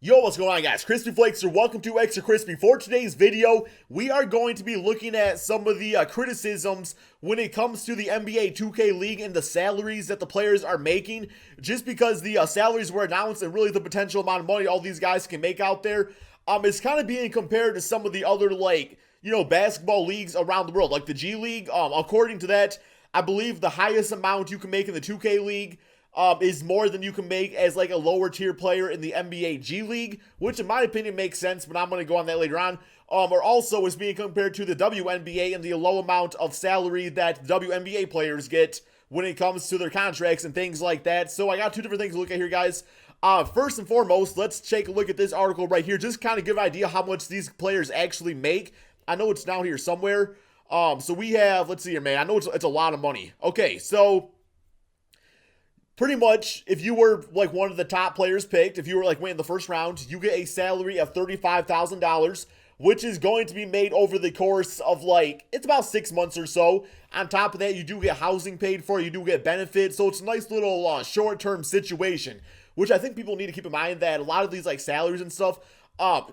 Yo, what's going on, guys? Crispy Flakes here. Welcome to Extra Crispy. For today's video, we are going to be looking at some of the criticisms when it comes to the NBA 2K League and the salaries that the players are making. Just because the salaries were announced and really the potential amount of money all these guys can make out there, it's kind of being compared to some of the other, basketball leagues around the world. Like the G League, according to that, I believe the highest amount you can make in the 2K League is more than you can make as like a lower tier player in the NBA G League, which in my opinion makes sense, but I'm going to go on that later on. Or also is being compared to the WNBA and the low amount of salary that WNBA players get when it comes to their contracts and things like that. So I got two different things to look at here, guys. First and foremost, let's take a look at this article right here. Just kind of give an idea how much these players actually make. I know it's down here somewhere. So we have, let's see here, man. I know it's a lot of money. Okay, so pretty much, if you were like one of the top players picked, if you were like winning the first round, you get a salary of $35,000, which is going to be made over the course of it's about 6 months or so. On top of that, you do get housing paid for, you do get benefits, so it's a nice little short-term situation, which I think people need to keep in mind that a lot of these salaries and stuff,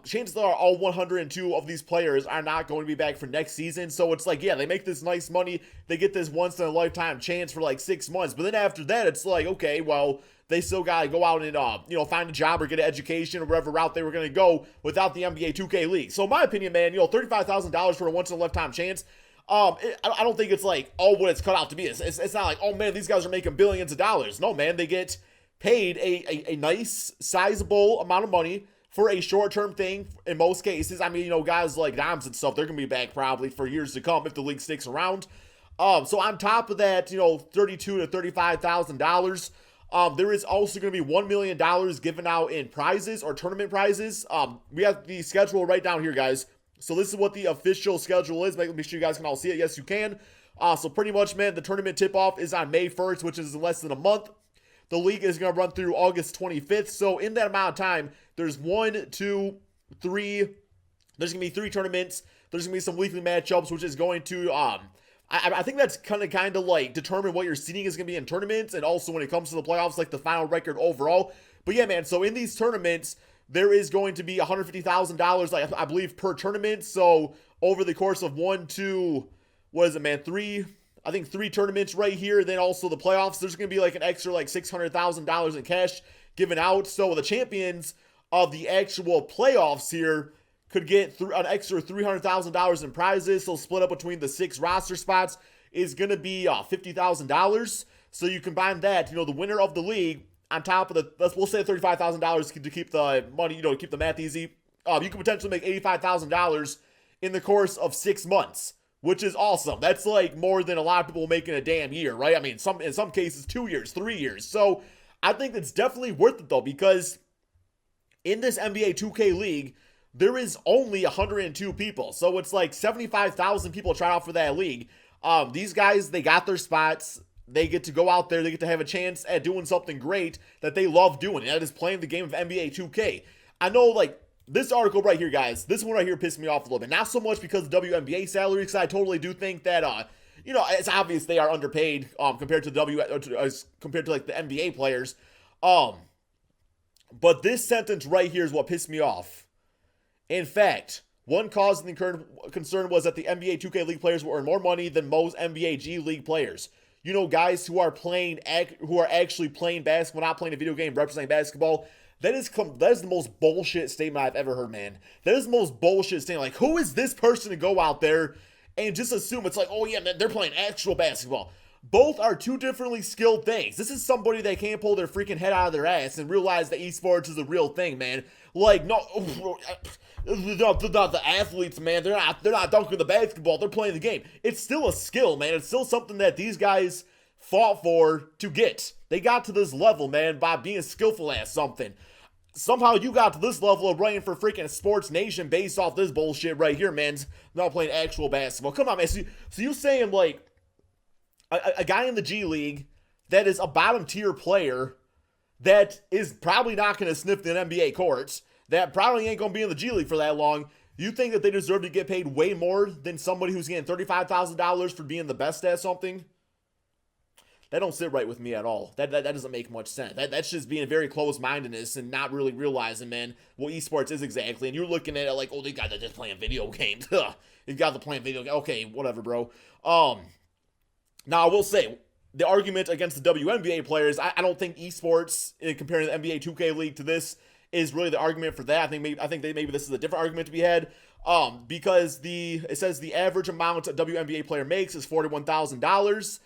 chances are all 102 of these players are not going to be back for next season. So it's yeah, they make this nice money. They get this once in a lifetime chance for 6 months. But then after that, it's okay, well, they still got to go out and, find a job or get an education or whatever route they were going to go without the NBA 2K League. So in my opinion, man, $35,000 for a once in a lifetime chance. I don't think it's what it's cut out to be. It's not oh man, these guys are making billions of dollars. No, man, they get paid a nice, sizable amount of money for a short-term thing in most cases. I mean, guys like Doms and stuff, they're going to be back probably for years to come if the league sticks around. So on top of that, $32,000 to $35,000, there is also going to be $1 million given out in prizes or tournament prizes. We have the schedule right down here, guys. So this is what the official schedule is. Make sure you guys can all see it. Yes, you can. So pretty much, man, the tournament tip-off is on May 1st, which is in less than a month. The league is going to run through August 25th. So in that amount of time, there's one, two, three. There's going to be three tournaments. There's going to be some weekly matchups, which is going to, I think that's kind of determine what your seeding is going to be in tournaments. And also when it comes to the playoffs, the final record overall. But yeah, man, so in these tournaments, there is going to be $150,000, I believe, per tournament. So over the course of three tournaments right here. Then also the playoffs, there's going to be an extra $600,000 in cash given out. So the champions of the actual playoffs here could get an extra $300,000 in prizes. So split up between the 6 roster spots is going to be $50,000. So you combine that, the winner of the league on top of we'll say $35,000 to keep the money, to keep the math easy. You could potentially make $85,000 in the course of 6 months, which is awesome. That's more than a lot of people make in a damn year, right? I mean, in some cases, 2 years, 3 years. So I think it's definitely worth it though, because in this NBA 2K League, there is only 102 people. So it's 75,000 people try out for that league. These guys, they got their spots. They get to go out there. They get to have a chance at doing something great that they love doing. And that is playing the game of NBA 2K. I know, this article right here, guys, this one right here pissed me off a little bit. Not so much because of WNBA salaries, because I totally do think that, it's obvious they are underpaid compared to compared to the NBA players. But this sentence right here is what pissed me off. In fact, one cause of the current concern was that the NBA 2K League players will earn more money than most NBA G League players. Guys who are actually playing basketball, not playing a video game, representing basketball. That is the most bullshit statement I've ever heard, man. That is the most bullshit statement. Who is this person to go out there and just assume it's oh yeah, they're playing actual basketball? Both are two differently skilled things. This is somebody that can't pull their freaking head out of their ass and realize that esports is a real thing, man. No, the athletes, man. They're not dunking the basketball. They're playing the game. It's still a skill, man. It's still something that these guys fought for to get. They got to this level, man, by being skillful at something. Somehow you got to this level of running for freaking Sports Nation based off this bullshit right here, man. Not playing actual basketball. Come on, man. So you saying a guy in the G League that is a bottom tier player that is probably not going to sniff the NBA courts, that probably ain't going to be in the G League for that long, you think that they deserve to get paid way more than somebody who's getting $35,000 for being the best at something? that don't sit right with me at all. That doesn't make much sense. That's just being very close-mindedness and not really realizing, man, what esports is exactly. And you're looking at it like, oh, these guys are just playing video games. These guys are playing video games. Okay, whatever, bro. Now I will say, the argument against the WNBA players, I don't think esports, comparing the NBA 2K League to this, is really the argument for that. I think maybe this is a different argument to be had. Because it says the average amount a WNBA player makes is $41,000.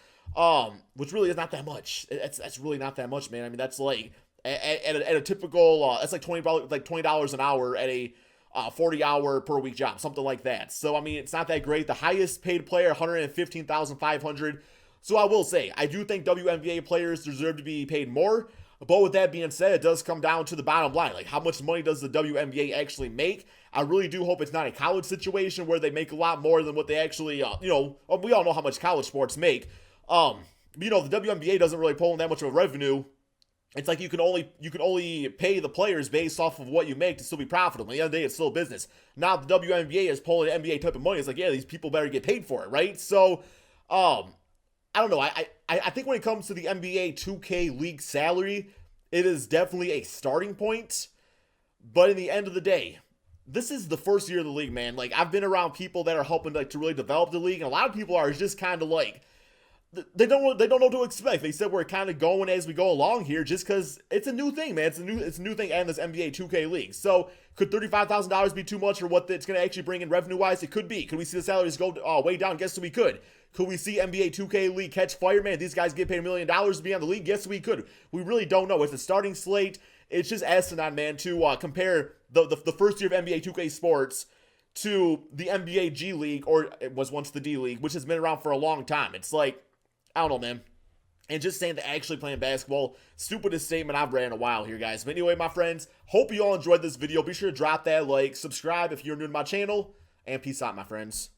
Which really is not that much. That's really not that much, man. I mean, that's like at a typical that's like $20 an hour at a 40-hour per week job, something like that. So I mean, it's not that great. The highest paid player, $115,500. So I will say, I do think WNBA players deserve to be paid more. But with that being said, it does come down to the bottom line. Like, how much money does the WNBA actually make? I really do hope it's not a college situation where they make a lot more than what they actually, we all know how much college sports make. The WNBA doesn't really pull in that much of a revenue. It's like you can only pay the players based off of what you make to still be profitable. At the end of the day, it's still business. Now the WNBA is pulling NBA type of money. It's like, yeah, these people better get paid for it, right? So, I don't know. I think when it comes to the NBA 2K League salary, it is definitely a starting point. But in the end of the day, this is the first year of the league, man. Like, I've been around people that are helping to really develop the league, and a lot of people are just kind of like, they don't know what to expect. They said we're kind of going as we go along here, just because it's a new thing, man. It's a new thing, and this NBA 2K League. So could $35,000 be too much for what it's going to actually bring in revenue wise? It could be. Could we see the salaries go way down? Guess we could. Could we see NBA 2K League catch fire, man? These guys get paid $1 million to be on the league. Yes, we could. We really don't know. It's a starting slate. It's just asinine, man, to compare the first year of NBA 2K sports to the NBA G League, or it was once the D League, which has been around for a long time. It's like, I don't know, man. And just saying that actually playing basketball, stupidest statement I've read in a while here, guys. But anyway, my friends, hope you all enjoyed this video. Be sure to drop that like, subscribe if you're new to my channel, and peace out, my friends.